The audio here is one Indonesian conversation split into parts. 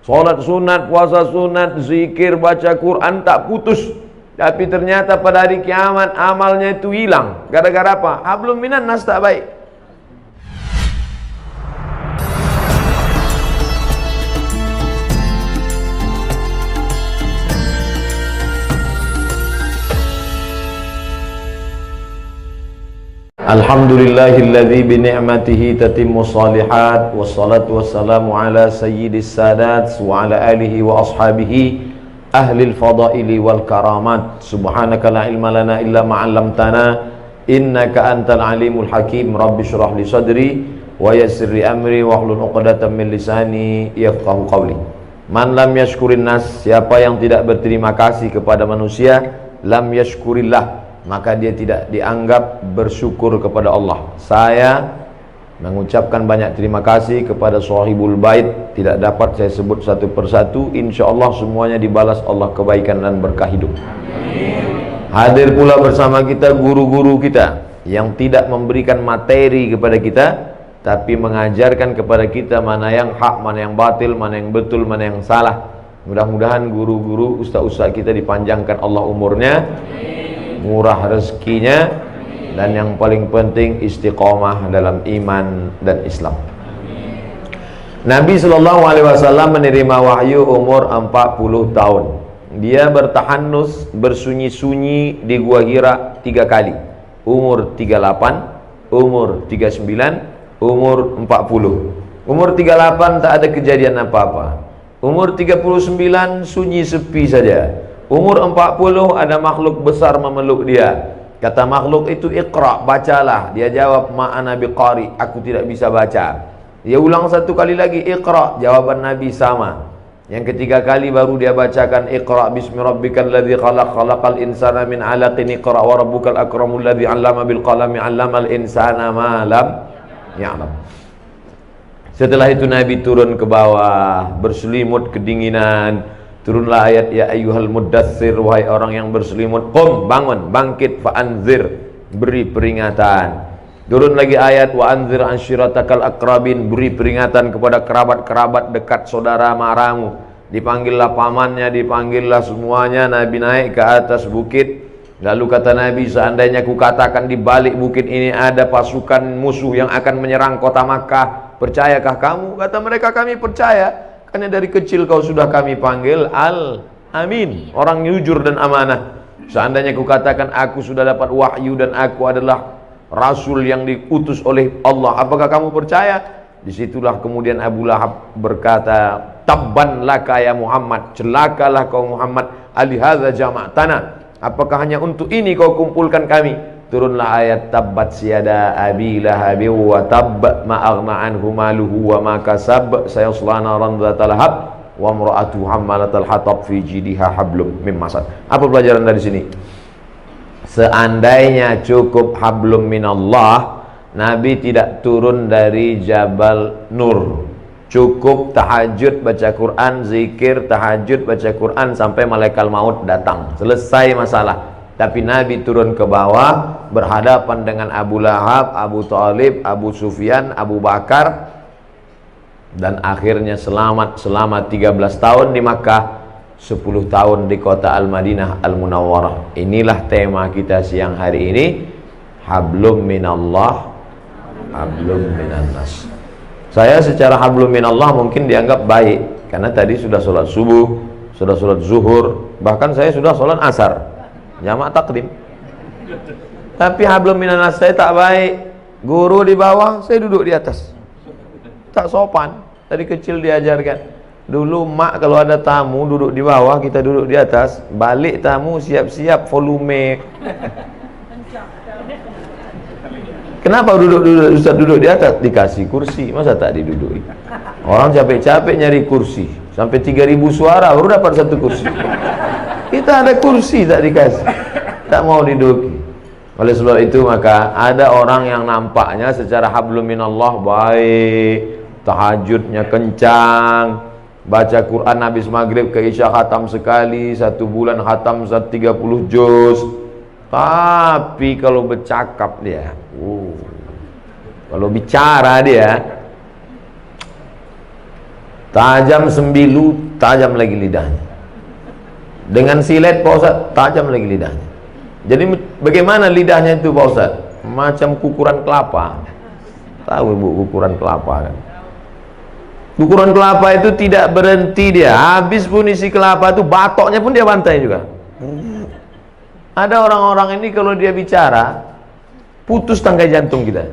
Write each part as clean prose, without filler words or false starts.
Sholat sunat, puasa sunat, zikir, baca Quran tak putus. Tapi ternyata pada hari kiamat amalnya itu hilang. Gara-gara apa? Hablum minan nas tak baik. Alhamdulillahilladzi bi ni'matihi tatimmu shalihat, wassalatu wassalamu ala sayyidis sadat wa ala alihi wa ashabihi ahlil fadaili wal karamat. Subhanaka la ilma lana illa ma 'allamtana innaka antal alimul hakim. Rabbi shrah li sadri wa yassir li amri wahlul 'uqdatam min lisani yafqahu qawli. Man lam yashkurin nas, siapa yang tidak berterima kasih kepada manusia, lam yashkurillah, maka dia tidak dianggap bersyukur kepada Allah. Saya mengucapkan banyak terima kasih kepada sahibul bait. Tidak dapat saya sebut satu persatu. Insya Allah semuanya dibalas Allah kebaikan dan berkah hidup. Hadir pula bersama kita guru-guru kita yang tidak memberikan materi kepada kita, tapi mengajarkan kepada kita mana yang hak, mana yang batil, mana yang betul, mana yang salah. Mudah-mudahan guru-guru, ustaz-ustaz kita dipanjangkan Allah umurnya, murah rezekinya, dan yang paling penting istiqomah dalam iman dan Islam. Nabi SAW menerima wahyu umur 40 tahun. Dia bertahanus, bersunyi-sunyi di Gua Hira 3 kali. Umur 38, umur 39, umur 40. Umur 38 tak ada kejadian apa-apa. Umur 39 sunyi sepi saja. Umur 40 ada makhluk besar memeluk dia. Kata makhluk itu, Iqra, bacalah. Dia jawab, ma'ana biqari, aku tidak bisa baca. Dia ulang 1 kali lagi, Iqra. Jawaban Nabi sama. Yang ketiga kali baru dia bacakan, Iqra bismi rabbikal ladzi khalaq, khalaqal insana min 'alaqin, Iqra wa rabbukal akramul ladzi 'allama bil qalami 'allamal insana ma lam ya'lam. Setelah itu Nabi turun ke bawah, berselimut kedinginan. Turunlah ayat, ya ayyuhal muddatsir, wahai orang yang berselimut, qum, bangun, bangkit, fa'anzir, beri peringatan. Turun lagi ayat, wa anzir ansyiratakal akrabin, beri peringatan kepada kerabat-kerabat dekat saudara maramu. Dipanggillah pamannya, dipanggillah semuanya. Nabi naik ke atas bukit. Lalu kata Nabi, seandainya ku katakan di balik bukit ini ada pasukan musuh yang akan menyerang kota Makkah, percayakah kamu? Kata mereka, kami percaya. Karena dari kecil kau sudah kami panggil Al-Amin, orang jujur dan amanah. Seandainya ku katakan aku sudah dapat wahyu dan aku adalah Rasul yang diutus oleh Allah, apakah kamu percaya? Disitulah kemudian Abu Lahab berkata, tabban laka ya Muhammad, celakalah kau Muhammad, alihadza jama'tana, apakah hanya untuk ini kau kumpulkan kami? Turunlah ayat, tabbat siyada abi lahabi wa tabb ma aghna anhu maluhu wa ma kasab sayasla naran dzata lahab wa imra'atuhu hammalatal hatab fi jidha hablum mim masad. Apa pelajaran dari sini? Seandainya cukup hablum minallah, Nabi tidak turun dari Jabal Nur. Cukup tahajud baca Quran, zikir, tahajud baca Quran sampai malaikat maut datang. Selesai masalah. Tapi Nabi turun ke bawah, berhadapan dengan Abu Lahab, Abu Thalib, Abu Sufyan, Abu Bakar, dan akhirnya selamat selama 13 tahun di Makkah, 10 tahun di kota Al-Madinah Al-Munawwarah. Inilah tema kita siang hari ini, hablum minallah, hablum minannas. Saya secara hablum minallah mungkin dianggap baik, karena tadi sudah sholat subuh, sudah sholat zuhur, bahkan saya sudah sholat asar, jamak takdim. Tapi hablum minannas saya tak baik. Guru di bawah, saya duduk di atas. Tak sopan. Dari kecil diajarkan. Dulu mak kalau ada tamu duduk di bawah, kita duduk di atas. Balik tamu siap-siap volume. Kenapa Ustaz duduk di atas? Dikasih kursi, masa tak diduduki? Orang capek-capek nyari kursi, sampai 3000 suara baru dapat 1 kursi. Kita ada kursi tak dikasih, tak mau diduduki. Oleh sebab itu maka ada orang yang nampaknya secara hablum minallah baik, tahajudnya kencang, baca Quran habis maghrib ke isya khatam sekali, 1 bulan khatam 30 juz. Tapi kalau bercakap dia, kalau bicara dia, Tajam sembilu, tajam lagi lidahnya. Dengan silet Pak Ustaz, tajam lagi lidahnya. Jadi bagaimana lidahnya itu Pak Ustaz? Macam kukuran kelapa. Tahu Ibu kukuran kelapa kan? Kukuran kelapa itu tidak berhenti dia. Habis pun isi kelapa itu, batoknya pun dia bantai juga. Ada orang-orang ini kalau dia bicara, putus tangkai jantung kita.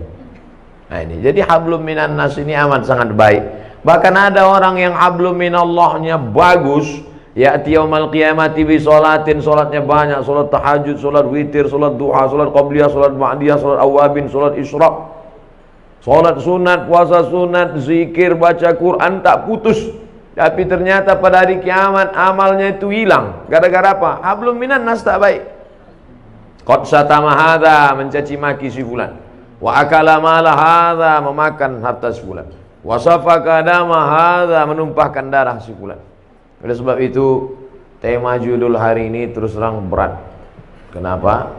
Nah ini, jadi hablum minan nas ini amat sangat baik. Bahkan ada orang yang hablum minallahnya bagus, ya'ti yaumal qiyamati bi sholatin, sholatnya banyak, sholat tahajud, sholat witir, sholat duha, sholat qabliyah, sholat ba'diyah, sholat awabin, sholat isyraq, sholat sunat, puasa sunat, zikir, baca Quran, tak putus. Tapi ternyata pada hari kiamat amalnya itu hilang. Gara-gara apa? Hablum minan nas tak baik. Qad syatama hadza, mencaci maki si fulan. Wa akala mala hadza, memakan harta si fulan. Wa safaka dama hadza, menumpahkan darah si fulan. Oleh sebab itu tema judul hari ini terus terang berat. Kenapa?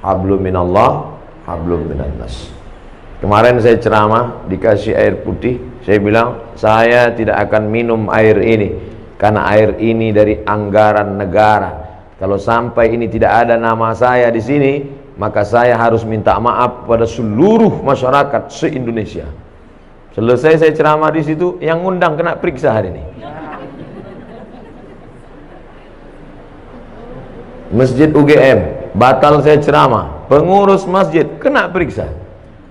Hablum minallah, hablum minan nas. Kemarin saya ceramah, dikasih air putih, saya bilang saya tidak akan minum air ini karena air ini dari anggaran negara. Kalau sampai ini tidak ada nama saya di sini, maka saya harus minta maaf pada seluruh masyarakat se-Indonesia. Selesai saya ceramah di situ, yang ngundang kena periksa hari ini. Masjid UGM, batal saya ceramah, pengurus masjid kena periksa.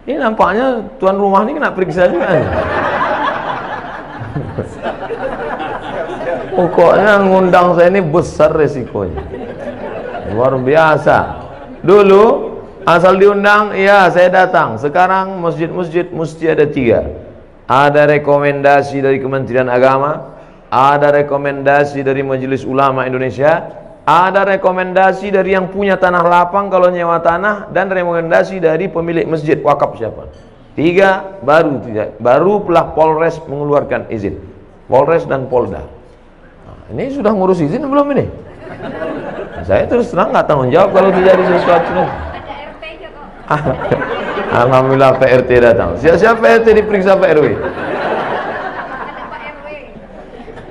Ini nampaknya tuan rumah ini kena periksa juga. Pokoknya ngundang saya ini besar resikonya, luar biasa. Dulu asal diundang, iya saya datang. Sekarang masjid-masjid mesti ada 3. Ada rekomendasi dari Kementerian Agama, ada rekomendasi dari Majelis Ulama Indonesia, ada rekomendasi dari yang punya tanah lapang kalau nyewa tanah, dan rekomendasi dari pemilik masjid wakaf siapa. 3 baru pelah Polres mengeluarkan izin. Polres dan Polda. Nah, ini sudah ngurus izin belum ini? Saya terus terang nggak tanggung jawab kalau terjadi sesuatu. Ada RT-nya kok. Alhamdulillah PRT datang. Siap-siap PRT diperiksa Pak RW.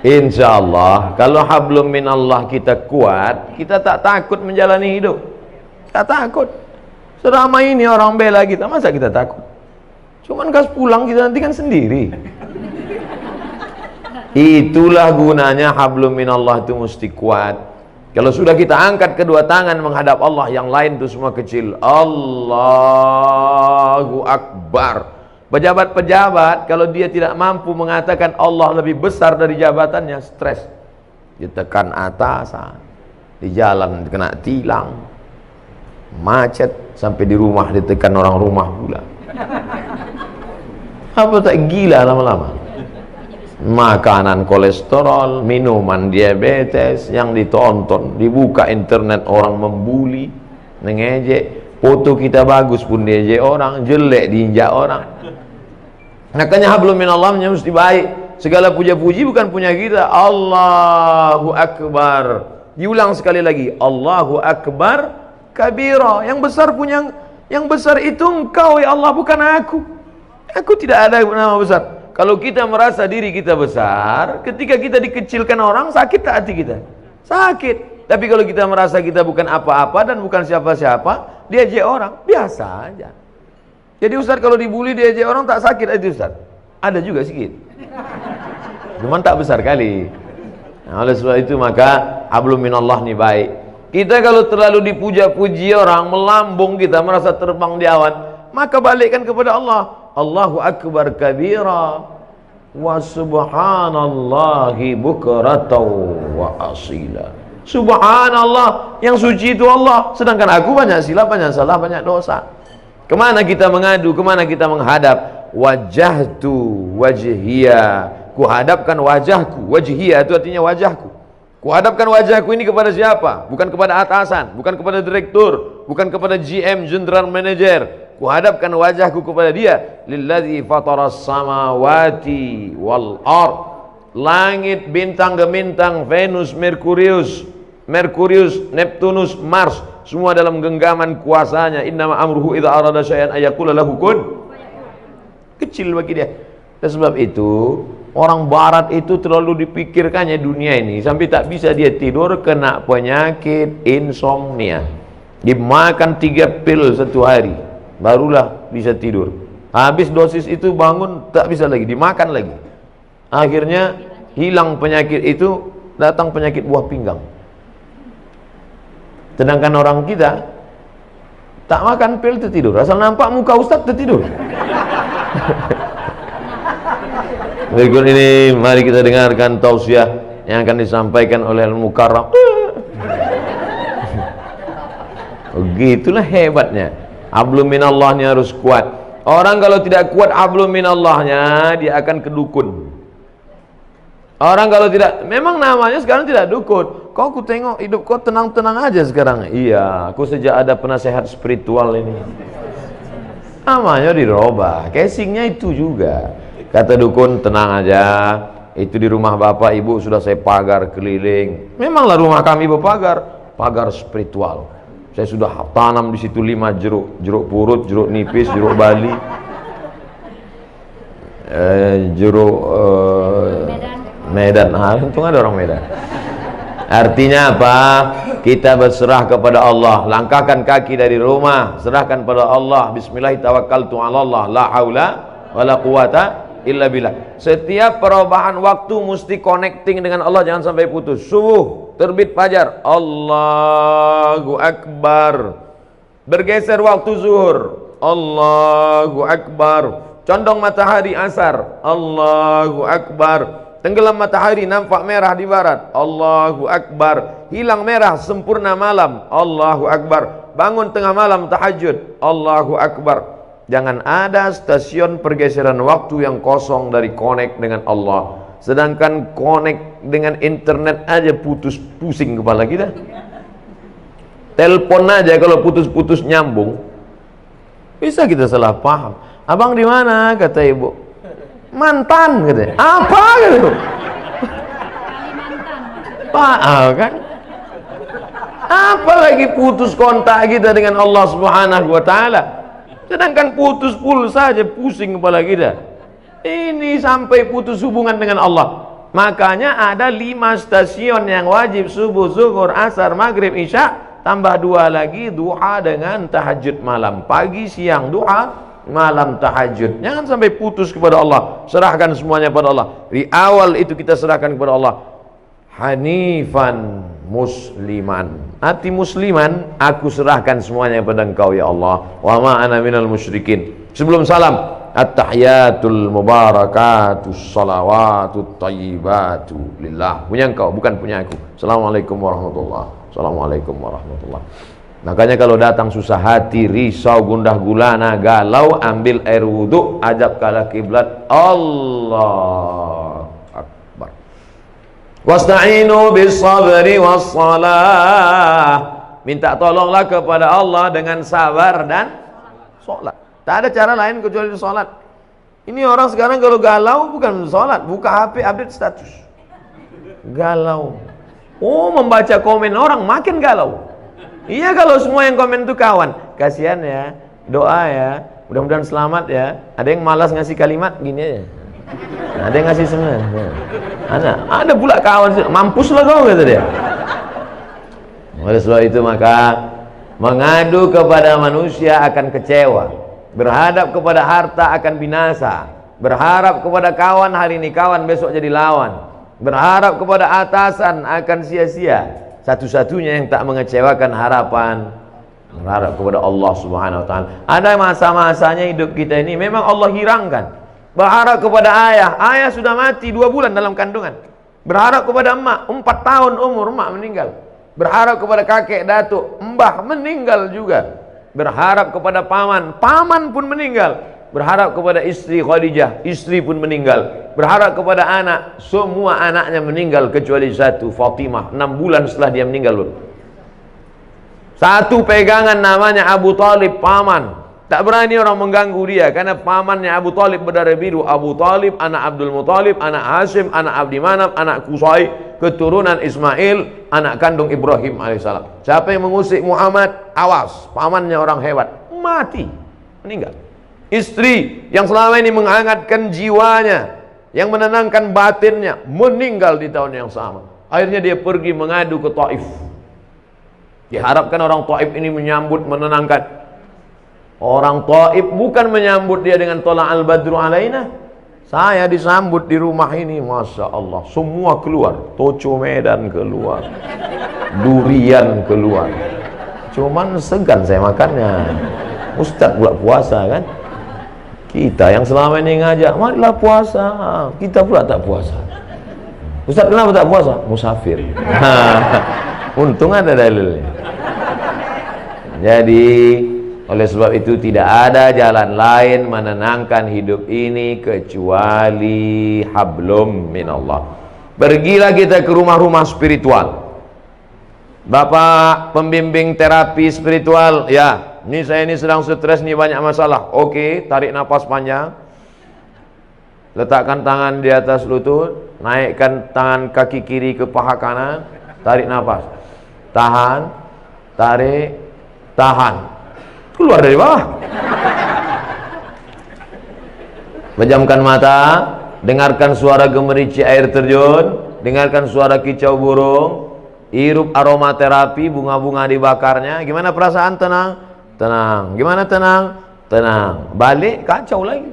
Insya Allah kalau hablum minallah kita kuat, kita tak takut menjalani hidup. Tak takut. Selama ini orang bela kita, masa kita takut? Cuman kas pulang kita nanti kan sendiri. Itulah gunanya hablum minallah itu mesti kuat. Kalau sudah kita angkat kedua tangan menghadap Allah, yang lain itu semua kecil. Allahu Akbar. Pejabat-pejabat kalau dia tidak mampu mengatakan Allah lebih besar dari jabatannya, stres. Ditekan atasan, di jalan kena tilang, macet, sampai di rumah ditekan orang rumah pula. Apa tak gila lama-lama? Makanan kolesterol, minuman diabetes yang ditonton, dibuka internet orang membuli, mengejek, foto kita bagus pun diejek orang, jelek diinjak orang. Makanya hablum minallahnya mesti baik. Segala puja-puji bukan punya kita. Allahu Akbar. Diulang sekali lagi, Allahu Akbar kabira. Yang besar punya, yang besar itu engkau ya Allah, bukan aku. Aku tidak ada nama besar. Kalau kita merasa diri kita besar, ketika kita dikecilkan orang, sakit tak hati kita? Sakit. Tapi kalau kita merasa kita bukan apa-apa dan bukan siapa-siapa, diejek orang, biasa aja. Jadi Ustaz kalau dibully diejek orang tak sakit itu Ustaz? Ada juga sedikit. Cuman tak besar kali. Nah, oleh sebab itu maka hablum minallah ni baik. Kita kalau terlalu dipuja-puji orang, melambung kita merasa terbang di awan, maka balikkan kepada Allah. Allahu Akbar kabira wa subhanallahi bukratan wa asila. Subhanallah, yang suci itu Allah, sedangkan aku banyak silap, banyak salah, banyak dosa. Kemana kita mengadu, kemana kita menghadap? Wajahtu wajhiya, kuhadapkan wajahku. Wajhiya itu artinya wajahku. Kuhadapkan wajahku ini kepada siapa? Bukan kepada atasan, bukan kepada direktur, bukan kepada GM, general manager. Kuhadapkan wajahku kepada dia. Lilladzi fataras samawati wal ard. Langit, bintang gemintang, Venus, Merkurius, Neptunus, Mars, semua dalam genggaman kuasanya. Innama amruhu idza arada syai'an ayaqula lahu kun. Kecil bagi dia. Dan sebab itu Orang barat itu terlalu dipikirkannya dunia ini sampai tak bisa dia tidur, kena penyakit insomnia. Dimakan 3 pil 1 hari barulah bisa tidur. Habis dosis itu bangun tak bisa lagi, dimakan lagi. Akhirnya hilang penyakit itu, datang penyakit buah pinggang. Sedangkan orang kita tak makan pil tertidur, asal nampak muka ustaz tertidur. Berikut ini mari kita dengarkan tausiah yang akan disampaikan oleh Al-Mukarram. Begitulah hebatnya. Hablum minallahnya harus kuat. Orang kalau tidak kuat hablum minallahnya, dia akan kedukun. Orang kalau tidak, memang namanya sekarang tidak dukun. Kau ku tengok hidup kau tenang-tenang aja sekarang. Iya, aku sejak ada penasehat spiritual ini. Namanya dirubah, casingnya itu juga. Kata dukun, tenang aja, itu di rumah bapak ibu sudah saya pagar keliling. Memanglah rumah kami berpagar, pagar spiritual. Saya sudah tanam di situ 5 jeruk, jeruk purut, jeruk nipis, jeruk bali, jeruk Medan. Untung ada orang Medan. Artinya apa? Kita berserah kepada Allah. Langkahkan kaki dari rumah, serahkan pada Allah. Bismillah tawakkaltu 'ala Allah, la haula wala quwata illa billah. Setiap perubahan waktu mesti connecting dengan Allah, jangan sampai putus. Subuh, terbit fajar, Allahu Akbar. Bergeser waktu zuhur, Allahu Akbar. Condong matahari asar, Allahu Akbar. Tenggelam matahari nampak merah di barat, Allahu Akbar. Hilang merah sempurna malam, Allahu Akbar. Bangun tengah malam tahajud, Allahu Akbar. Jangan ada stasiun pergeseran waktu yang kosong dari connect dengan Allah. Sedangkan connect dengan internet aja putus, pusing kepala kita. Telepon aja kalau putus-putus nyambung, bisa kita salah paham. Abang di mana? Kata ibu. Mantan, katanya. Apa gitu? Kan? Apalagi putus kontak kita dengan Allah Subhanahu wa taala. Sedangkan putus pulsa saja pusing kepala kita. Ini sampai putus hubungan dengan Allah. Makanya ada 5 stasiun yang wajib: subuh, zuhur, asar, maghrib, isya, tambah 2 lagi duha dengan tahajud malam. Pagi, siang duha, malam tahajud. Jangan sampai putus kepada Allah. Serahkan semuanya pada Allah. Di awal itu kita serahkan kepada Allah. Hanifan musliman, hati musliman, aku serahkan semuanya kepada Engkau ya Allah. Wa ma ana minal musyrikin. Sebelum salam, at-tahiyatul mubarakatus salawatut thayyibatu lillah. Punya Engkau, bukan punya aku. Assalamualaikum warahmatullahi wabarakatuh. Assalamualaikum warahmatullahi wabarakatuh. Makanya kalau datang susah hati, risau, gundah gulana, galau, ambil air wudhu, ajab kala kiblat, Allah Akbar. Wasta'inu bis sabri was salah. Minta tolonglah kepada Allah dengan sabar dan sholat. Tak ada cara lain kecuali sholat. Ini orang sekarang kalau galau bukan sholat, buka HP update status, galau. Oh, membaca komen orang makin galau. Iya, kalau semua yang komen itu kawan, kasihan ya, doa ya, mudah-mudahan selamat ya. Ada yang malas ngasih kalimat gini aja, ada yang ngasih semua. Ada pula kawan, mampuslah kau, kata dia. Oleh sebab itu maka mengadu kepada manusia akan kecewa, berhadap kepada harta akan binasa, berharap kepada kawan hari ini kawan, besok jadi lawan, berharap kepada atasan akan sia-sia. Satu-satunya yang tak mengecewakan harapan, berharap kepada Allah Subhanahu wa taala. Ada masa-masanya hidup kita ini memang Allah hirangkan. Berharap kepada ayah, ayah sudah mati 2 bulan dalam kandungan. Berharap kepada emak, 4 tahun umur emak meninggal. Berharap kepada kakek, datuk, mbah meninggal juga. Berharap kepada paman, paman pun meninggal. Berharap kepada istri Khadijah, istri pun meninggal. Berharap kepada anak, semua anaknya meninggal kecuali satu, Fatimah, 6 bulan setelah dia meninggal. Satu pegangan namanya Abu Talib, paman. Tak berani orang mengganggu dia karena pamannya Abu Talib berdarah biru. Abu Talib anak Abdul Muthalib, anak Hashim, anak Abdi Manaf, anak Qusay, keturunan Ismail, anak kandung Ibrahim alaihissalam. Siapa yang mengusik Muhammad, awas, pamannya orang hebat, mati, meninggal. Istri yang selama ini menghangatkan jiwanya, yang menenangkan batinnya, meninggal di tahun yang sama. Akhirnya dia pergi mengadu ke Taif. Diharapkan orang Taif ini menyambut, menenangkan. Orang Taif bukan menyambut dia dengan tola al-badru alaina. Saya disambut di rumah ini, Masya Allah, semua keluar. Toco Medan keluar, durian keluar. Cuman segan saya makannya. Ustadz pula puasa kan. Kita yang selama ini ngajak, marilah puasa, kita pula tak puasa. Ustadz kenapa tak puasa? Musafir. Untung ada dalilnya. Jadi oleh sebab itu tidak ada jalan lain menenangkan hidup ini kecuali hablum minallah. Pergilah kita ke rumah-rumah spiritual. Bapak pembimbing terapi spiritual, ya, ini saya ini sedang stres nih, banyak masalah. Oke, tarik nafas panjang. Letakkan tangan di atas lutut, naikkan tangan kaki kiri ke paha kanan, tarik nafas. Tahan, tarik, tahan. Keluar dari bawah. Pejamkan mata, dengarkan suara gemerici air terjun, dengarkan suara kicau burung, hirup aromaterapi, bunga-bunga dibakarnya. Gimana perasaan? Tenang, tenang. Gimana tenang? Tenang. Balik kacau lagi.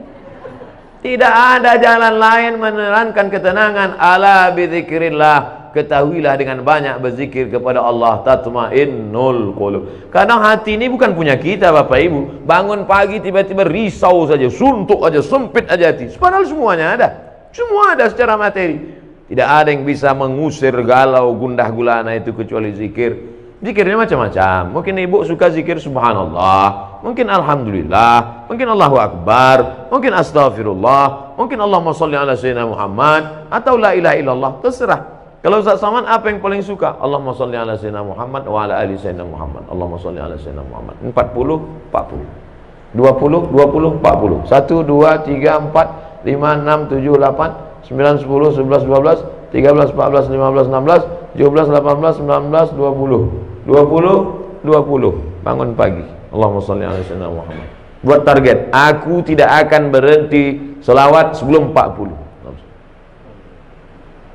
Tidak ada jalan lain menerangkan ketenangan. Ala bidzikrillah. Ketahuilah dengan banyak berzikir kepada Allah, tatmainnul qulub. Kadang hati ini bukan punya kita Bapak Ibu. Bangun pagi tiba-tiba risau saja, suntuk aja, sempit aja hati. Padahal semuanya ada. Semua ada secara materi. Tidak ada yang bisa mengusir galau gundah gulana itu kecuali zikir. Zikirnya macam-macam. Mungkin ibu suka zikir subhanallah, mungkin alhamdulillah, mungkin Allahu akbar, mungkin astaghfirullah, mungkin Allahumma sholli ala sayyidina Muhammad, atau la ilaha illallah, terserah. Kalau Ustaz Saman apa yang paling suka? Allahumma sholli ala sayyidina Muhammad wa ala ali sayyidina Muhammad. Allahumma sholli ala sayyidina Muhammad. 40, 40. 20, 20, 40. 1, 2, 3, 4, 5, 6, 7, 8, 9, 10, 11, 12, 13, 14, 15, 16, 17, 18, 19, 20. 20, 20. Bangun pagi. Allahumma sholli ala sayyidina Muhammad. Buat target, aku tidak akan berhenti selawat sebelum 40.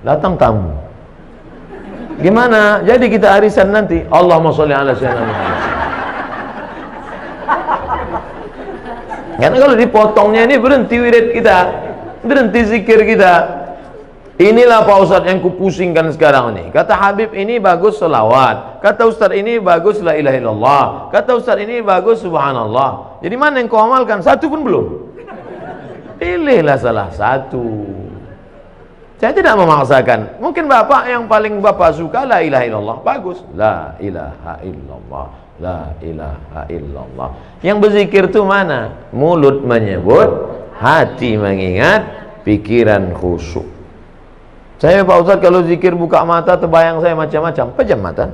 Datang tamu. Gimana? Jadi kita arisan nanti. Allahumma sholli ala sayyidina Muhammad. Karena kalau dipotongnya ini berhenti wirid kita, berhenti zikir kita. Inilah Pak Ustadz yang kupusingkan sekarang ini. Kata Habib ini bagus selawat, kata Ustadz ini bagus la ilaha illallah, kata Ustadz ini bagus subhanallah. Jadi mana yang kau amalkan? Satu pun belum. Pilihlah salah satu. Saya tidak memaksakan. Mungkin bapak yang paling bapak suka la ilaha illallah, bagus. La ilaha illallah, la ilaha illallah. Yang berzikir itu mana? Mulut menyebut, hati mengingat, pikiran khusyuk. Saya Pak Ustadz kalau zikir buka mata terbayang saya macam-macam. Pejam mata.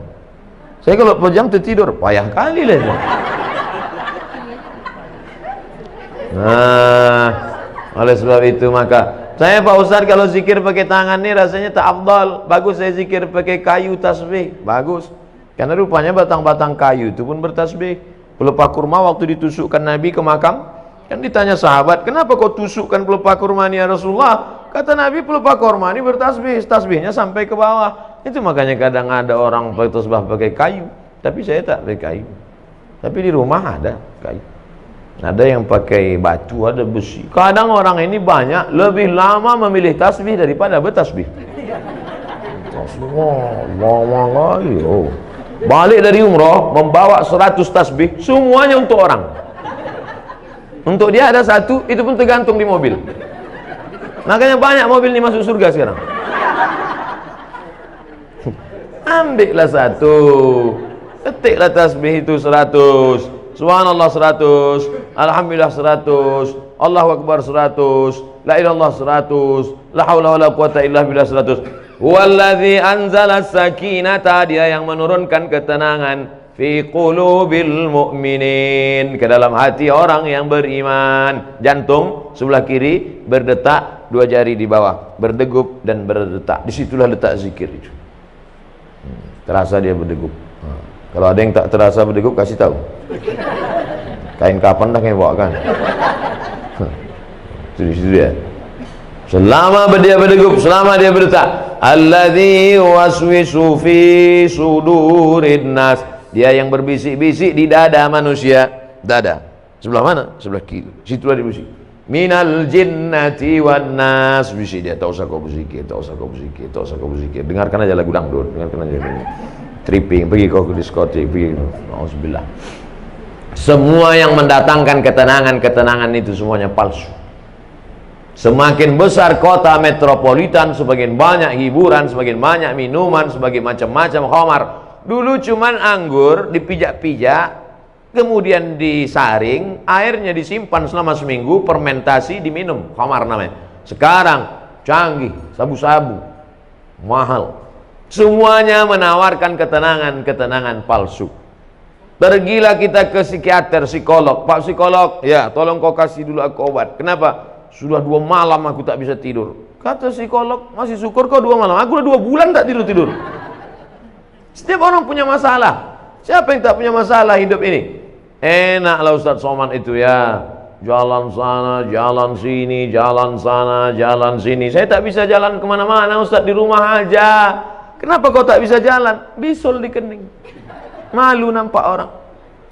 Saya kalau pejam tertidur, payah kali lah. Nah, oleh sebab itu maka saya Pak Ustadz kalau zikir pakai tangan nih rasanya tak afdal. Bagus saya zikir pakai kayu tasbih. Bagus. Karena rupanya batang-batang kayu itu pun bertasbih. Pelepah kurma waktu ditusukkan Nabi ke makam, kan ditanya sahabat, kenapa kau tusukkan pelepah kurma ini ya Rasulullah? Kata Nabi, pelepah kurma ini bertasbih, tasbihnya sampai ke bawah. Itu makanya kadang ada orang pakai tasbih pakai kayu, tapi saya tak pakai kayu. Tapi di rumah ada kayu. Ada yang pakai batu, ada besi. Kadang orang ini banyak lebih lama memilih tasbih daripada bertasbih. Lama kali. Oh. Balik dari umroh membawa 100 tasbih, semuanya untuk orang. Untuk dia ada satu, itu pun tergantung di mobil. Makanya banyak mobil ini masuk surga sekarang. Ambillah satu, ketiklah tasbih itu 100, subhanallah 100, alhamdulillah 100, Allahu akbar 100, la ilallah 100, la haula wala quwata illa billah 100. Wallazi anzala sakinata, dia yang menurunkan ketenangan fi qulubil mu'minin, ke dalam hati orang yang beriman. Jantung sebelah kiri berdetak, dua jari di bawah berdegup dan berdetak. Disitulah letak zikir itu. Terasa dia berdegup. Kalau ada yang tak terasa berdegup, kasih tahu. Kain kapan dah yang bawa kan? Itu di situ dia. Selama dia berdegup, selama dia berdetak, alladzi waswisu fi sudurin nas, dia yang berbisik-bisik di dada manusia. Dada sebelah mana? Sebelah kiri. Situlah dia bisik. Minal jinnati wan nas, bisik dia. Tak usah kau berzikir, tak usah kau berzikir, tak usah kau berzikir. Dengarkan aja lagu dangdut, dengarkan aja tripping, pergi kau ke diskotik, pergi. Auzubillah. Semua yang mendatangkan ketenangan itu semuanya palsu. Semakin besar kota metropolitan, semakin banyak hiburan, semakin banyak minuman, semakin macam-macam khamar. Dulu cuman anggur dipijak-pijak, kemudian disaring, airnya disimpan selama seminggu, fermentasi, diminum, khamar namanya. Sekarang canggih, sabu-sabu, mahal. Semuanya menawarkan ketenangan palsu. Pergilah kita ke psikiater, psikolog. Pak psikolog, ya tolong kau kasih dulu aku obat. Kenapa? Sudah 2 malam aku tak bisa tidur. Kata psikolog, masih syukur kau 2 malam. Aku udah 2 bulan tak tidur. Setiap orang punya masalah. Siapa yang tak punya masalah hidup ini? Enaklah Ustaz Somad itu ya. Jalan sana, jalan sini, jalan sana, jalan sini. Saya tak bisa jalan kemana-mana Ustaz, di rumah aja. Kenapa kau tak bisa jalan? Bisul di kening. Malu nampak orang.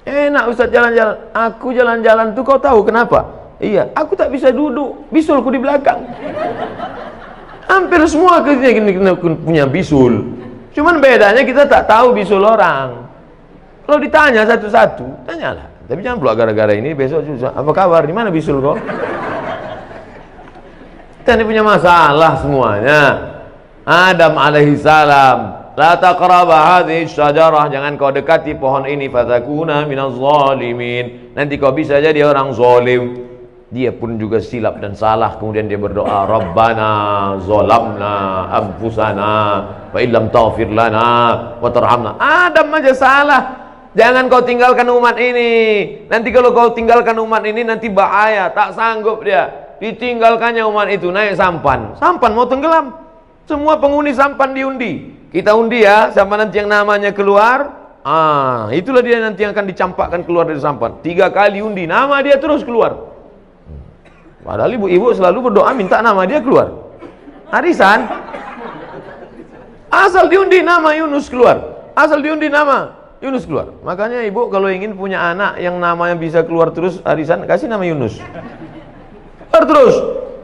Enak Ustaz jalan-jalan. Aku jalan-jalan tuh kau tahu kenapa? Iya, aku tak bisa duduk, bisulku di belakang. Hampir semua kita punya bisul. Cuman bedanya kita tak tahu bisul orang. Kalau ditanya satu-satu, tanyalah. Tapi jangan pula gara-gara ini besok susah. Apa kabar? Di mana bisul kau? Kita ini punya masalah semuanya. Adam alaihissalam, la taqraba hadhihi syajarah, jangan kau dekati pohon ini, fatakuna minaz zalimin. Nanti kau bisa jadi orang zalim. Dia pun juga silap dan salah, kemudian dia berdoa, Rabbana zolamna anfusana wa illam taghfir lana wa tarhamna. Adam aja salah. Jangan kau tinggalkan umat ini. Nanti kalau kau tinggalkan umat ini nanti bahaya, tak sanggup dia. Ditinggalkannya umat itu, naik sampan. Sampan mau tenggelam. Semua penghuni sampan diundi. Kita undi ya, siapa nanti yang namanya keluar. Itulah dia nanti yang akan dicampakkan keluar dari sampan. 3 kali undi, nama dia terus keluar. Padahal ibu-ibu selalu berdoa minta nama dia keluar. Arisan. Asal diundi nama Yunus keluar. Asal diundi nama Yunus keluar. Makanya ibu kalau ingin punya anak yang namanya bisa keluar terus arisan, kasih nama Yunus. Keluar terus.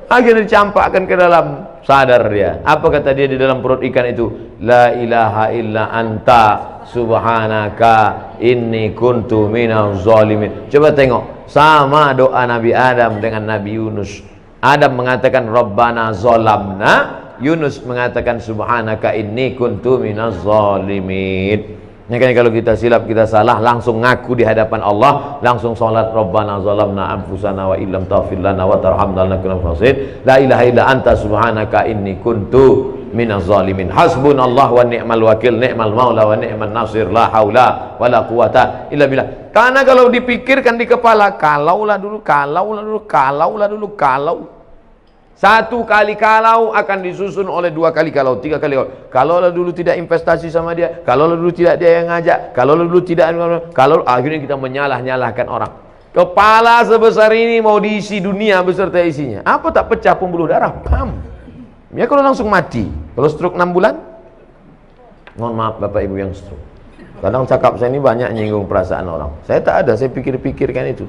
Akhirnya dicampakkan ke dalam, sadar dia. Apa kata dia di dalam perut ikan itu? La ilaha illa anta subhanaka inni kuntu minaz zalimin. Coba tengok. Sama doa Nabi Adam dengan Nabi Yunus. Adam mengatakan Rabbana zolamna, Yunus mengatakan subhanaka inni kuntu minaz zalimin. Makanya kalau kita silap, kita salah, langsung ngaku di hadapan Allah, langsung salat Rabbana zolamna anfusana wa illam taghfir lana wa tarhamna lanakunanna minal khasirin. La ilaha illa anta subhanaka inni kuntu minaz zalimin. Hasbunallah wa ni'mal wakil, ni'mal maula wa ni'man nasir, la haula wala quwata illa billah. Karena kalau dipikirkan di kepala, kalaulah dulu. 1 kali kalau akan disusun oleh 2 kali kalau, 3 kali kalau. Kalaulah dulu tidak investasi sama dia, kalaulah dulu tidak dia yang ngajak, kalaulah dulu tidak, kalau akhirnya kita menyalah-nyalahkan orang. Kepala sebesar ini mau diisi dunia beserta isinya. Apa tak pecah pembuluh darah? Pam. Ya kalau langsung mati. Kalau stroke 6 bulan? Mohon maaf Bapak Ibu yang stroke. Kadang cakap saya ini banyak nyinggung perasaan orang. Saya tak ada, saya pikir-pikirkan itu.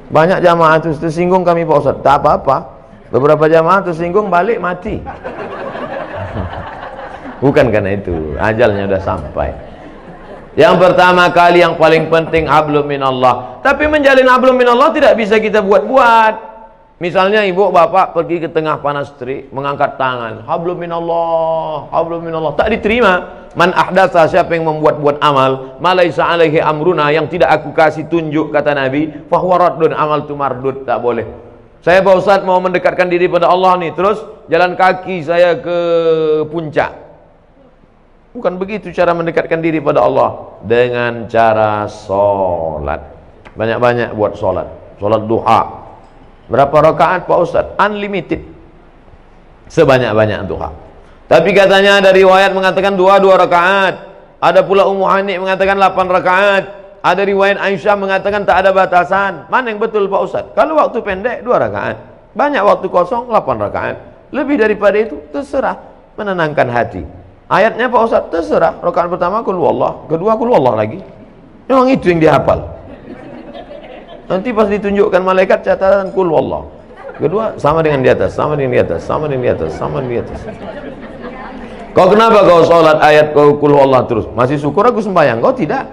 Banyak jamaah itu tersinggung kami Pak Ustaz. Tak apa-apa. Beberapa jamaah tersinggung balik mati. Bukan karena itu, ajalnya sudah sampai. Yang pertama kali yang paling penting hablum minallah. Tapi menjalin hablum minallah tidak bisa kita buat-buat. Misalnya ibu bapak pergi ke tengah panas terik, mengangkat tangan, hablum minallah, hablum minallah, tak diterima. Man ahdatsa, siapa yang membuat-buat amal, malaisa alaihi amruna, yang tidak aku kasih tunjuk, kata Nabi, fahuwa raddun, amal tu mardud, tak boleh. Saya Pak Ustaz mau mendekatkan diri pada Allah nih, terus jalan kaki saya ke puncak. Bukan begitu cara mendekatkan diri pada Allah, dengan cara sholat. Banyak-banyak buat sholat. Sholat duha. Berapa rakaat Pak Ustaz? Unlimited. Sebanyak-banyak duha. Tapi katanya ada riwayat mengatakan 2 rakaat. Ada pula Ummu Hani mengatakan 8 rakaat. Ada riwayat Aisyah mengatakan tak ada batasan. Mana yang betul Pak Ustaz? Kalau waktu pendek 2 rakaat, banyak waktu kosong 8 rakaat. Lebih daripada itu, terserah, menenangkan hati. Ayatnya Pak Ustaz, terserah. Rakaat pertama qul huwallah, kedua qul huwallah lagi. Memang itu yang dihafal. Nanti pas ditunjukkan malaikat catatan qul huwallah. Kedua sama dengan di atas, sama dengan di atas, sama dengan di atas, sama dengan di atas. Kau kenapa kau sholat ayat kau qul huwallah terus? Masih syukur aku sembahyang, kau tidak.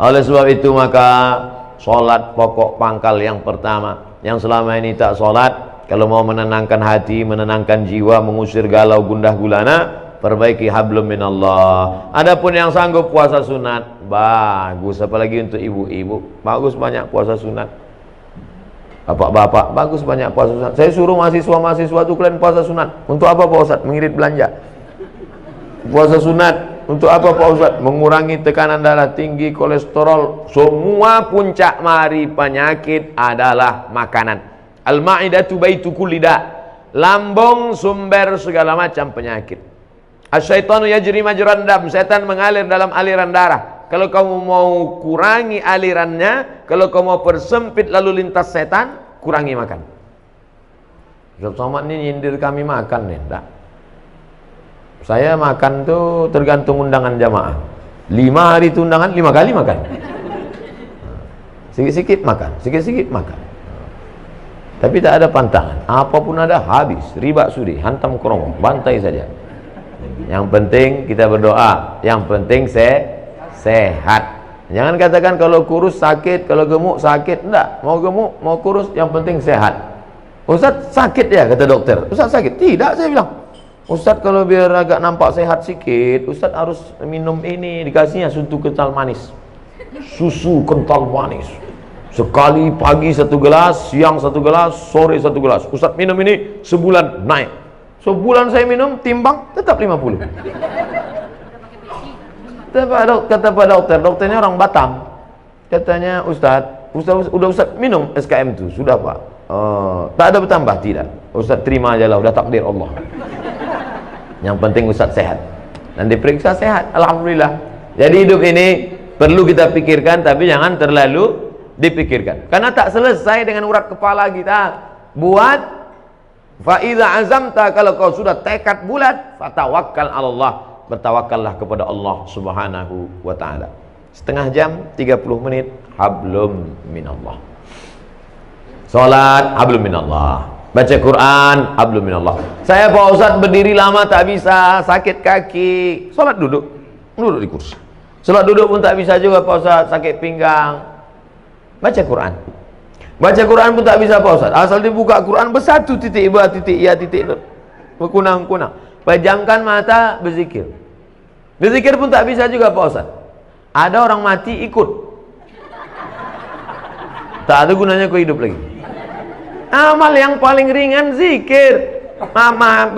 Oleh sebab itu maka sholat pokok pangkal yang pertama. Yang selama ini tak sholat, kalau mau menenangkan hati, menenangkan jiwa, mengusir galau gundah gulana, perbaiki hablum minallah. Adapun yang sanggup puasa sunat, bagus. Apalagi untuk ibu-ibu, bagus banyak puasa sunat. Bapak-bapak, bagus banyak puasa sunat. Saya suruh mahasiswa-mahasiswa itu kalian puasa sunat. Untuk apa Pak Ustaz? Mengirit belanja. Puasa sunat untuk apa Pak Ustaz? Mengurangi tekanan darah tinggi, kolesterol. Semua puncak mari penyakit adalah makanan. Al-ma'idatu baitu kulli da. Lambung sumber segala macam penyakit. Asyaitanu yajri majran dam. Setan mengalir dalam aliran darah. Kalau kamu mau kurangi alirannya, kalau kamu mau persempit lalu lintas setan, kurangi makan. Ustaz Somad ini nyindir kami makan nih, enggak. Saya makan tuh tergantung undangan jamaah. 5 hari itu undangan, 5 kali makan. Sikit-sikit makan, sikit-sikit makan. Tapi tak ada pantangan. Apapun ada habis, riba sudi, hantam keromong, bantai saja. Yang penting kita berdoa, yang penting sehat. Jangan katakan kalau kurus sakit, kalau gemuk sakit. Enggak, mau gemuk, mau kurus, yang penting sehat. Ustaz sakit ya, kata dokter. Ustaz sakit? Tidak, saya bilang. Ustaz kalau biar agak nampak sehat sikit, Ustaz harus minum ini, dikasihnya susu kental manis. Susu kental manis. Sekali pagi 1 gelas, siang 1 gelas, sore 1 gelas. Ustaz minum ini sebulan naik. Sebulan saya minum, timbang tetap 50. Kata Pak dokter, dokternya orang Batam. Katanya Ustaz udah Ustaz minum SKM itu, sudah Pak. Tak ada bertambah, tidak. Ustaz terima aja lah, udah takdir Allah. Yang penting Ustaz sehat. Dan diperiksa sehat, alhamdulillah. Jadi hidup ini perlu kita pikirkan, tapi jangan terlalu dipikirkan. Karena tak selesai dengan urat kepala kita. Buat fa idza azamta, kalau kau sudah tekad bulat, fatawakkal 'ala Allah. Bertawakallah kepada Allah Subhanahu wa taala. Setengah jam, 30 menit, hablum minallah. Salat, hablum minallah. Baca Quran, hablum minallah. Saya Pak Ustaz berdiri lama tak bisa, sakit kaki. Salat duduk di kursi. Salat duduk pun tak bisa juga Pak Ustaz, sakit pinggang. Baca Quran. Baca Quran pun tak bisa Pak Ustaz. Asal dibuka Quran bersatu titik ba titik ya titik berkunang-kunang. Pejamkan mata, berzikir. Berzikir pun tak bisa juga Pak Ustaz. Ada orang mati ikut. Tak ada gunanya kau hidup lagi. Amal yang paling ringan zikir. Maaf,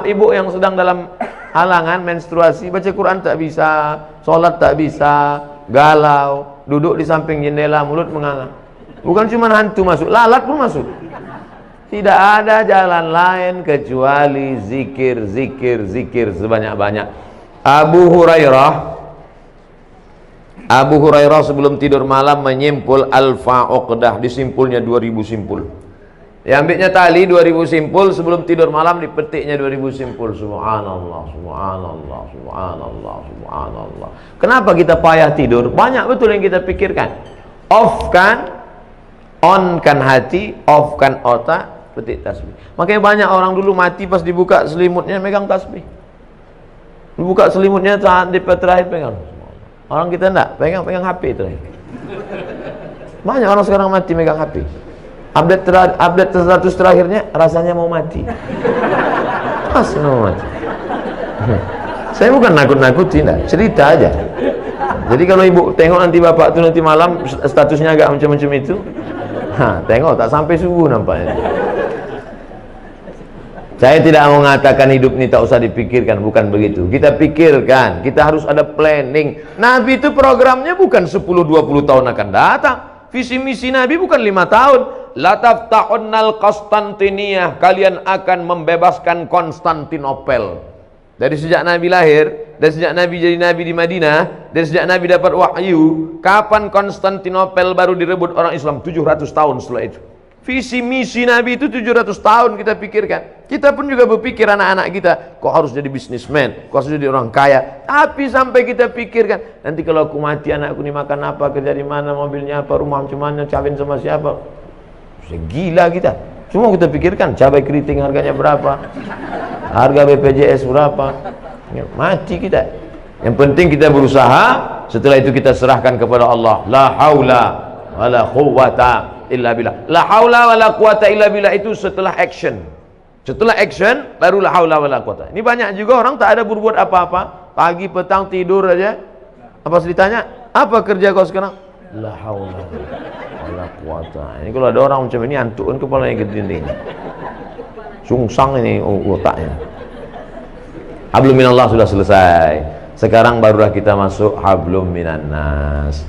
ibu yang sedang dalam halangan menstruasi, baca Quran tak bisa, sholat tak bisa, galau, duduk di samping jendela, mulut mengalah. Bukan cuma hantu masuk, lalat pun masuk. Tidak ada jalan lain kecuali zikir, zikir, zikir sebanyak-banyak. Abu Hurairah sebelum tidur malam menyimpul alfa uqdah, disimpulnya 2000 simpul. Diambilnya tali 2000 simpul, sebelum tidur malam dipetiknya 2000 simpul. Subhanallah, subhanallah, subhanallah, subhanallah. Kenapa kita payah tidur? Banyak betul yang kita pikirkan. On-kan hati, off-kan otak, petik tasbih. Makanya banyak orang dulu mati pas dibuka selimutnya megang tasbih. Dibuka selimutnya saat di terakhir pegang. Orang kita enggak, pegang HP terakhir. Banyak orang sekarang mati megang HP. Update status terakhirnya rasanya mau mati. Masih mau mati. Saya bukan nakut-nakuti, cerita aja. Jadi kalau ibu tengok nanti bapak tuh nanti malam statusnya agak macam-macam itu, tengok tak sampai subuh nampaknya. Saya tidak mau mengatakan hidup ini tak usah dipikirkan, bukan begitu. Kita pikirkan, kita harus ada planning. Nabi itu programnya bukan 10-20 tahun akan datang. Visi misi Nabi bukan 5 tahun. La taftahunal Konstantiniyah, kalian akan membebaskan Konstantinopel. Dari sejak Nabi lahir, dari sejak Nabi jadi Nabi di Madinah, dari sejak Nabi dapat wahyu, kapan Konstantinopel baru direbut orang Islam? 700 tahun setelah itu. Visi misi Nabi itu 700 tahun kita pikirkan. Kita pun juga berpikir anak-anak kita, kok harus jadi bisnismen, kok harus jadi orang kaya. Tapi sampai kita pikirkan, nanti kalau aku mati anakku ini makan apa, kerja di mana, mobilnya apa, rumah macam mana, kawin sama siapa. Gila kita. Semua kita pikirkan, cabai keriting harganya berapa, harga BPJS berapa. Ya, mati kita. Yang penting kita berusaha, setelah itu kita serahkan kepada Allah. La haula wala quwwata illa billah. La haula wala quwwata illa billah itu setelah action. Setelah action baru la haula wala quwwata. Ini banyak juga orang tak ada berbuat apa-apa, pagi petang tidur aja. Apa ditanya, "Apa kerja kau sekarang?" La haula wala quwwata. Ini kalau ada orang macam ini antukan kepalanya ke dinding. Sungsang ini otaknya. Hablum minallah sudah selesai. Sekarang barulah kita masuk hablum minannas.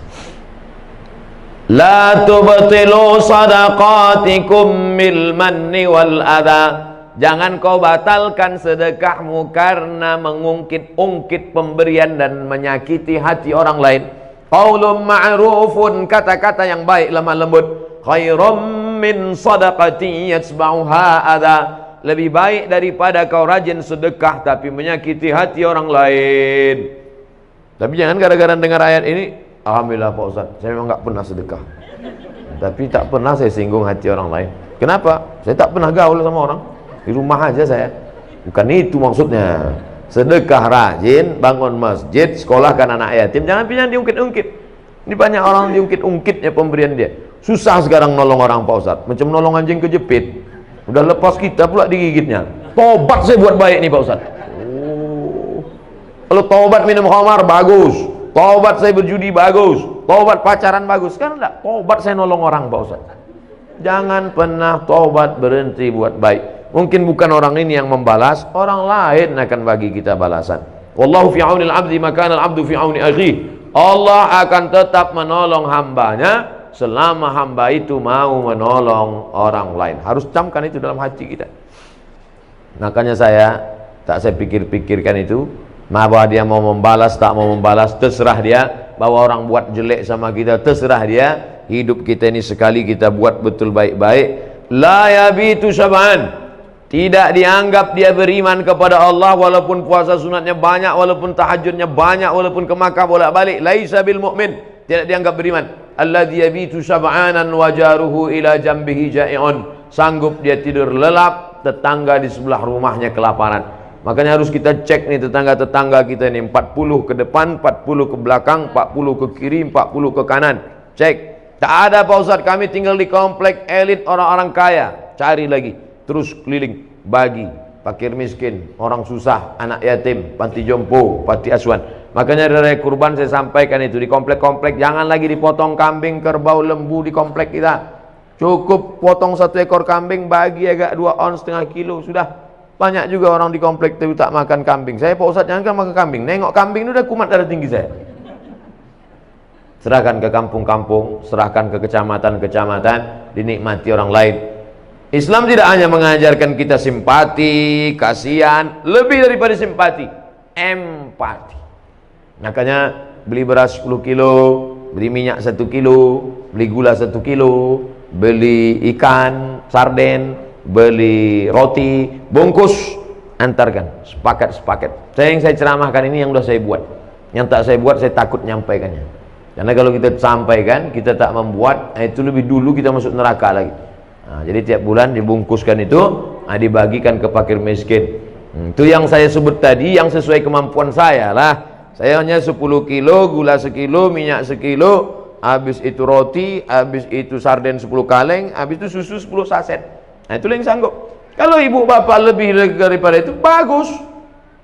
La tubtilu sadaqatikum bil manni wal adha. Jangan kau batalkan sedekahmu karena mengungkit-ungkit pemberian dan menyakiti hati orang lain. Qaulun ma'rufun, kata-kata yang baik lemah lembut, khairum min sadaqati yatsba'uha adha. Lebih baik daripada kau rajin sedekah tapi menyakiti hati orang lain. Tapi jangan gara-gara dengar ayat ini, alhamdulillah Pak Ustaz, saya memang nggak pernah sedekah, tapi tak pernah saya singgung hati orang lain. Kenapa? Saya tak pernah gaul sama orang, di rumah aja saya. Bukan itu maksudnya. Sedekah rajin, bangun masjid, sekolahkan anak yatim, jangan pinjam diungkit-ungkit. Ini banyak orang diungkit-ungkitnya pemberian dia. Susah sekarang nolong orang Pak Ustaz, macam nolong anjing kejepit. Udah lepas kita pula digigitnya. Tobat saya buat baik nih Pak Ustaz. Oh. Kalau tobat minum khamar bagus, tobat saya berjudi bagus, tobat pacaran bagus. Kan enggak, tobat saya nolong orang Pak Ustaz. Jangan pernah tobat berhenti buat baik. Mungkin bukan orang ini yang membalas, orang lain akan bagi kita balasan. Wallahu fi aunil abdi maka al abdu fi auni akhi. Allah akan tetap menolong hambanya selama hamba itu mau menolong orang lain. Harus camkan itu dalam hati kita. Makanya saya pikir-pikirkan itu, bahwa dia mau membalas tak mau membalas terserah dia, bahwa orang buat jelek sama kita terserah dia. Hidup kita ini sekali kita buat betul baik-baik. La yabitu syab'an, tidak dianggap dia beriman kepada Allah walaupun puasa sunatnya banyak, walaupun tahajudnya banyak, walaupun ke Makkah bolak-balik. Laisa bil mu'min, tidak dianggap beriman. Alladzi yabitu sab'anan wa jaruhu ila jambihi ja'i'un, sanggup dia tidur lelap, tetangga di sebelah rumahnya kelaparan. Makanya harus kita cek nih tetangga-tetangga kita ini, 40 ke depan, 40 ke belakang, 40 ke kiri, 40 ke kanan. Cek. Tak ada Pak Ustaz, kami tinggal di komplek elit orang-orang kaya. Cari lagi, terus keliling, bagi fakir miskin, orang susah, anak yatim, panti jompo, panti asuhan. Makanya dari kurban saya sampaikan itu, di komplek-komplek jangan lagi dipotong kambing, kerbau, lembu di komplek kita. Cukup potong 1 ekor kambing, bagi agak 2 ons setengah kilo, sudah. Banyak juga orang di komplek itu tak makan kambing. Saya Pak Ustaz jangan kan makan kambing, nengok kambing itu udah kumat darah tinggi saya. Serahkan ke kampung-kampung, serahkan ke kecamatan-kecamatan, dinikmati orang lain. Islam tidak hanya mengajarkan kita simpati, kasihan, lebih daripada simpati, empati. Makanya beli beras 10 kilo, beli minyak 1 kilo, beli gula 1 kilo, beli ikan, sarden, beli roti, bungkus, antarkan, sepaket. Yang saya ceramahkan ini yang sudah saya buat. Yang tak saya buat saya takut nyampaikannya. Karena kalau kita sampaikan, kita tak membuat, itu lebih dulu kita masuk neraka lagi. Nah, jadi tiap bulan dibungkuskan itu, dibagikan ke fakir miskin. Itu yang saya sebut tadi, yang sesuai kemampuan saya lah. Saya hanya 10 kilo, gula 1 kilo, minyak 1 kilo, habis itu roti, habis itu sarden 10 kaleng, habis itu susu 10 saset. Nah, itulah yang sanggup. Kalau ibu bapak lebih daripada itu, bagus.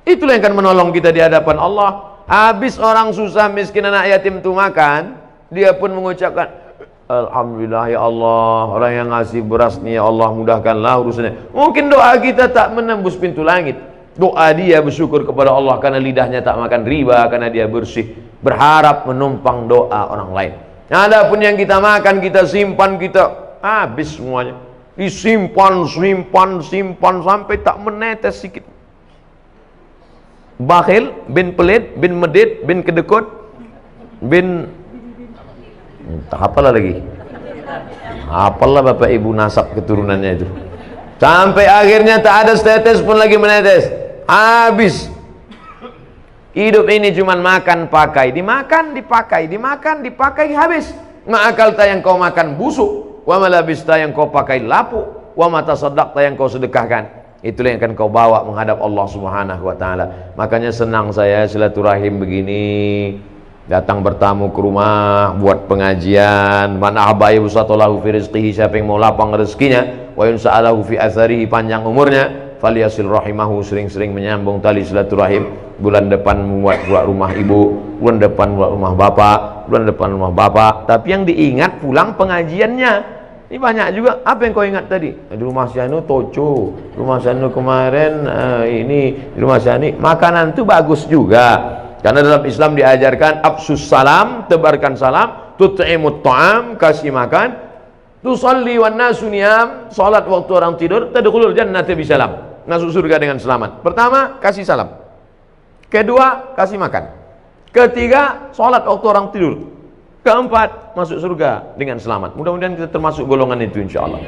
Itulah yang akan menolong kita di hadapan Allah. Habis orang susah, miskin, anak yatim itu makan, dia pun mengucapkan, Alhamdulillah ya Allah, orang yang ngasih beras nih ya Allah, mudahkanlah urusannya. Mungkin doa kita tak menembus pintu langit. Doa dia bersyukur kepada Allah karena lidahnya tak makan riba, karena dia bersih, berharap menumpang doa orang lain. Adapun yang kita makan, kita simpan, kita habis semuanya. Disimpan sampai tak menetes sedikit. Bakhil, bin pelit, bin medit, bin kedekut, bin tak apalah lagi. Apalah bapak ibu nasab keturunannya itu. Sampai akhirnya tak ada setetes pun lagi menetes. Habis. Hidup ini cuman makan pakai, dimakan dipakai, dimakan dipakai, habis. Ma'akal yang kau makan busuk, wa malabista yang kau pakai lapuk, wa mata tasaddaqta yang kau sedekahkan. Itulah yang akan kau bawa menghadap Allah Subhanahu wa taala. Makanya senang saya silaturahim begini. Datang bertamu ke rumah, buat pengajian. Man ahabba yusatalahu fi rizqihi, siapa yang mau lapang rezekinya, wa yunsa'alahu fi atharihi, panjang umurnya, falyasil rahimahu, sering-sering menyambung tali silaturahim. Bulan depan buat rumah ibu, bulan depan buat rumah bapak, bulan depan rumah bapak. Tapi yang diingat pulang pengajiannya. Ini banyak juga. Apa yang kau ingat tadi? Di rumah si Anu toco, rumah si Anu kemarin ini, di rumah si Ani. Makanan itu bagus juga. Karena dalam Islam diajarkan absus salam, tebarkan salam, tut'imut ta'am, kasih makan, tusalli wan nasu niyam, salat waktu orang tidur, tadkhulul jannata bisalam, masuk surga dengan selamat. Pertama, kasih salam. Kedua, kasih makan. Ketiga, salat waktu orang tidur. Keempat, masuk surga dengan selamat. Mudah-mudahan kita termasuk golongan itu insyaallah.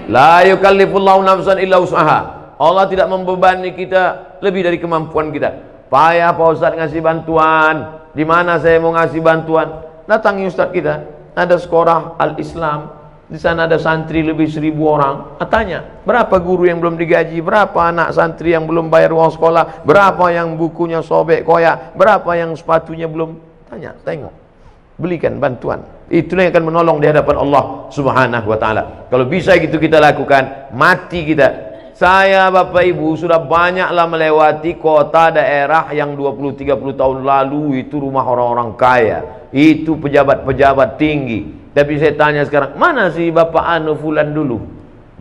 La yukallifullahu nafsan illa wus'aha. Allah tidak membebani kita lebih dari kemampuan kita. Payah Pak Ustaz ngasih bantuan. Di mana saya mau ngasih bantuan? Datangi Ustaz kita. Ada sekolah Al-Islam. Di sana ada santri lebih 1000 orang. Tanya, berapa guru yang belum digaji? Berapa anak santri yang belum bayar uang sekolah? Berapa yang bukunya sobek koyak? Berapa yang sepatunya belum? Tanya, tengok. Belikan bantuan. Itulah yang akan menolong di hadapan Allah Subhanahu wa taala. Kalau bisa gitu kita lakukan, mati kita. Saya Bapak Ibu sudah banyaklah melewati kota daerah yang 20-30 tahun lalu itu rumah orang-orang kaya, itu pejabat-pejabat tinggi. Tapi saya tanya sekarang, mana si Bapak Anu Fulan dulu?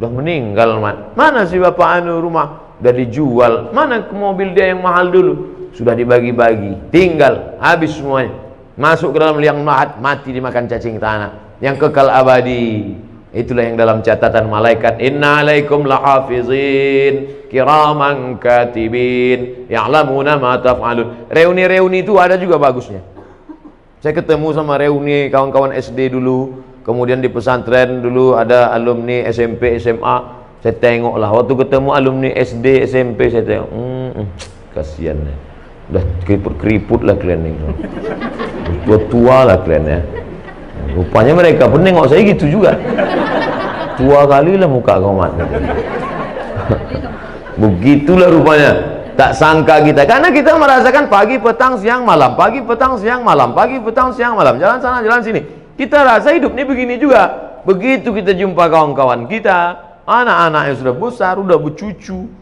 Udah meninggal, mana si Bapak Anu rumah? Udah dijual. Mana mobil dia yang mahal dulu? Sudah dibagi-bagi, tinggal, habis semuanya. Masuk ke dalam liang lahat, mati dimakan cacing tanah. Yang kekal abadi, itulah yang dalam catatan malaikat, inna alaikum lahafizin kiraman katibin ya'lamuna ma taf'alun. Reuni-reuni itu ada juga bagusnya. Saya ketemu sama reuni kawan-kawan SD dulu, kemudian di pesantren dulu ada alumni SMP, SMA. Saya tengok lah, waktu ketemu alumni SD, SMP, saya tengok, kasihan ya. Udah keriput-keriput lah kalian ini, tua-tua lah kalian ya. Rupanya mereka pun nengok saya gitu juga. Tua kali lah muka kau mat. Begitulah rupanya. Tak sangka kita, karena kita merasakan pagi, petang, siang, malam, pagi, petang, siang, malam, pagi, petang, siang, malam, jalan sana, jalan sini. Kita rasa hidup ini begini juga. Begitu kita jumpa kawan-kawan kita, anak-anak yang sudah besar, sudah bercucu.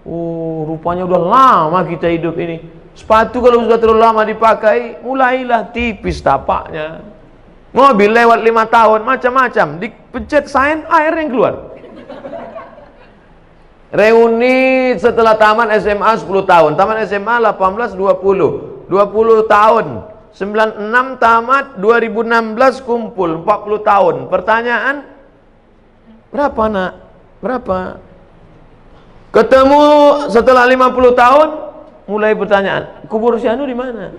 Oh, rupanya udah lama kita hidup ini. Sepatu kalau sudah terlalu lama dipakai, mulailah tipis tapaknya. Mobil lewat 5 tahun, macam-macam, dipencet sign, air yang keluar. Reuni setelah taman SMA 10 tahun, taman SMA 18, 20 tahun, 96 tamat, 2016 kumpul, 40 tahun. Pertanyaan, berapa nak? Berapa? Ketemu setelah 50 tahun, mulai pertanyaan, kubur si Anu di mana?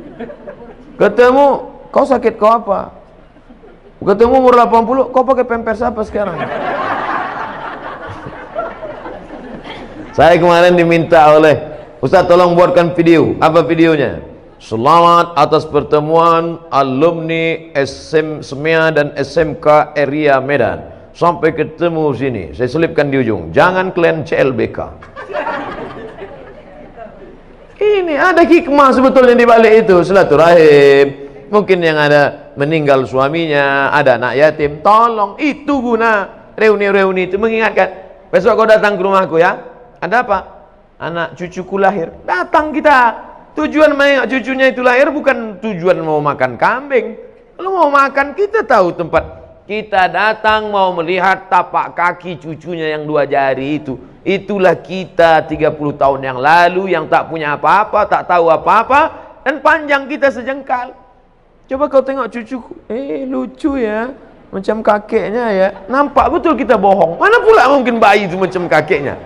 Ketemu, kau sakit kau apa? Ketemu umur 80, kau pakai pampers apa sekarang? Saya kemarin diminta oleh Ustaz, tolong buatkan video. Apa videonya? Selamat atas pertemuan alumni SMEA dan SMK Area Medan. Sampai ketemu sini. Saya selipkan di ujung, jangan kalian CLBK. Ini ada hikmah sebetulnya di balik itu, silaturahim. Mungkin yang ada meninggal suaminya, ada anak yatim, tolong. Itu guna reuni-reuni itu mengingatkan. Besok kau datang ke rumahku ya. Ada apa? Anak cucuku lahir. Datang kita. Tujuan cucunya itu lahir bukan tujuan mau makan kambing. Kalau mau makan, kita tahu tempat. Kita datang mau melihat tapak kaki cucunya yang 2 jari itu. Itulah kita 30 tahun yang lalu yang tak punya apa-apa, tak tahu apa-apa, dan panjang kita sejengkal. Coba kau tengok cucuku, lucu ya, macam kakeknya ya. Nampak betul kita bohong. Mana pula mungkin bayi itu macam kakeknya?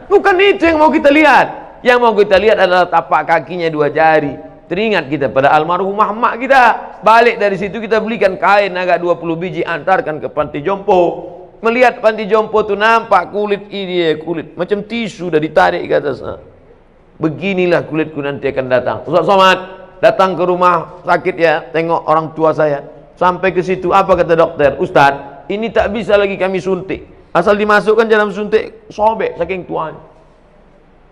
Bukan itu yang mau kita lihat. Yang mau kita lihat adalah tapak kakinya 2 jari. Teringat kita pada almarhumah mak kita. balik dari situ kita belikan kain agak 20 biji, antarkan ke panti jompo. Melihat panti jompo tu nampak kulit ini, kulit macam tisu dah ditarik ke atas. Beginilah kulitku nanti akan datang. Ustaz Somad datang ke rumah sakit ya, tengok orang tua saya. Sampai ke situ, apa kata dokter? Ustaz, ini tak bisa lagi kami suntik. Asal dimasukkan dalam suntik, sobek saking tuanya.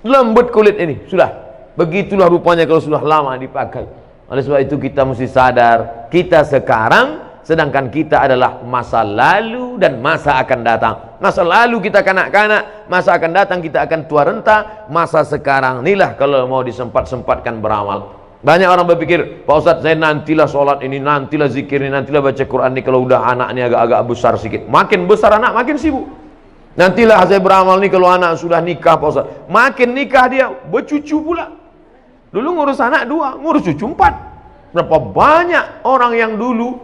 Lembut kulit ini, sudah. Begitulah rupanya kalau sudah lama dipakai. Oleh sebab itu kita mesti sadar, kita sekarang, sedangkan kita adalah masa lalu dan masa akan datang. Masa lalu kita kanak-kanak, masa akan datang kita akan tua renta. Masa sekarang inilah kalau mau disempat-sempatkan beramal. Banyak orang berpikir, Pak Ustadz saya nantilah sholat ini, nantilah zikir ini, nantilah baca Quran ini kalau udah anak ini agak-agak besar sedikit. Makin besar anak makin sibuk. Nantilah saya beramal nih kalau anak sudah nikah Pak Ustadz. Makin nikah dia bercucu pula. Dulu ngurus anak 2, ngurus cucu 4. Berapa banyak orang yang dulu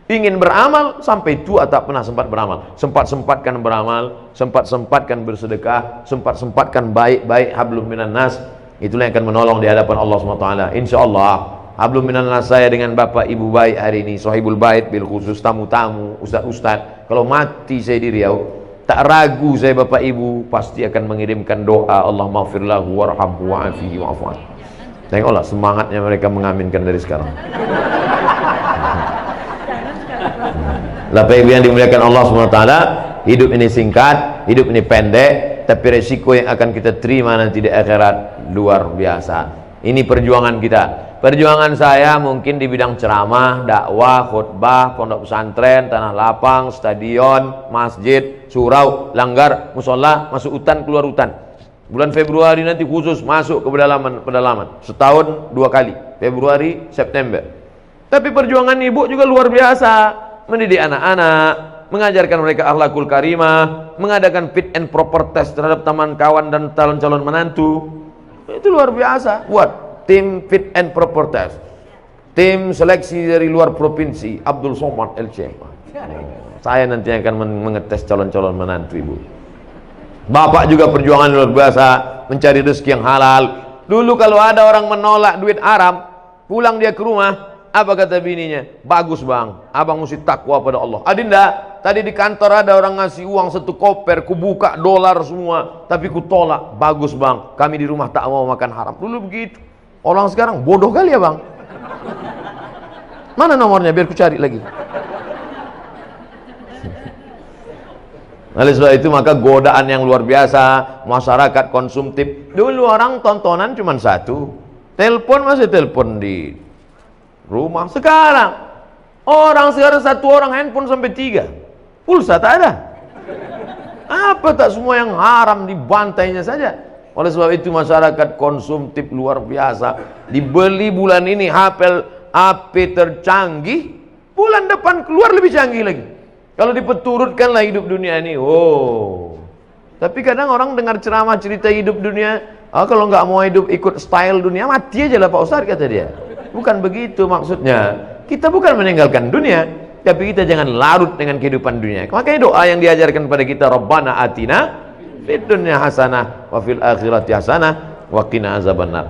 ingin beramal sampai tua tak pernah sempat beramal. Sempat-sempatkan beramal, sempat-sempatkan bersedekah, sempat-sempatkan baik-baik hablum minan nas. Itulah yang akan menolong di hadapan Allah SWT. InsyaAllah hablum minan nas saya dengan bapak ibu baik hari ini, sahibul bait bil khusus, tamu-tamu, ustaz-ustaz. Kalau mati saya di Riau, tak ragu saya bapak ibu pasti akan mengirimkan doa Allah maghfirlahu warhamhu wa'afihi wa'afu'an. Tengoklah semangatnya mereka mengaminkan dari sekarang. Bapak Ibu yang dimuliakan Allah SWT, hidup ini singkat, hidup ini pendek, tapi resiko yang akan kita terima nanti di akhirat luar biasa. Ini perjuangan kita. Perjuangan saya mungkin di bidang ceramah, dakwah, khutbah, pondok pesantren, tanah lapang, stadion, masjid, surau, langgar, musola, masuk hutan, keluar hutan. Bulan Februari nanti khusus masuk ke pedalaman. Setahun 2 kali, Februari, September. Tapi perjuangan ibu juga luar biasa. Mendidik anak-anak, mengajarkan mereka akhlakul karimah, mengadakan fit and proper test terhadap teman kawan dan calon-calon menantu. Itu luar biasa. Buat tim fit and proper test, tim seleksi dari luar provinsi, Abdul Somad LC. Saya nanti akan mengetes calon-calon menantu ibu. Bapak juga perjuangan luar biasa, mencari rezeki yang halal. Dulu kalau ada orang menolak duit haram, pulang dia ke rumah, apa kata bininya? Bagus bang, abang mesti takwa pada Allah. Adinda, tadi di kantor ada orang ngasih uang 1 koper, ku buka dolar semua, tapi ku tolak. Bagus bang, kami di rumah tak mau makan haram. Dulu begitu. Orang sekarang bodoh kali ya bang. Mana nomornya biar ku cari lagi. Oleh sebab itu maka godaan yang luar biasa, masyarakat konsumtif. Dulu orang tontonan cuma 1, telepon masih telepon di rumah. Sekarang orang 1 orang handphone sampai 3, pulsa tak ada. Apa tak semua yang haram dibantainya saja. Oleh sebab itu masyarakat konsumtif luar biasa. Dibeli bulan ini HP tercanggih, bulan depan keluar lebih canggih lagi. Kalau dipeturutkanlah hidup dunia ini, oh. Tapi kadang orang dengar ceramah cerita hidup dunia, kalau nggak mau hidup ikut style dunia, mati aja lah Pak Ustadz, kata dia. Bukan begitu maksudnya. Kita bukan meninggalkan dunia, tapi kita jangan larut dengan kehidupan dunia. Makanya doa yang diajarkan pada kita, Rabbana atina fid dunya hasanah wa fil akhirati hasanah wa qina azabannar.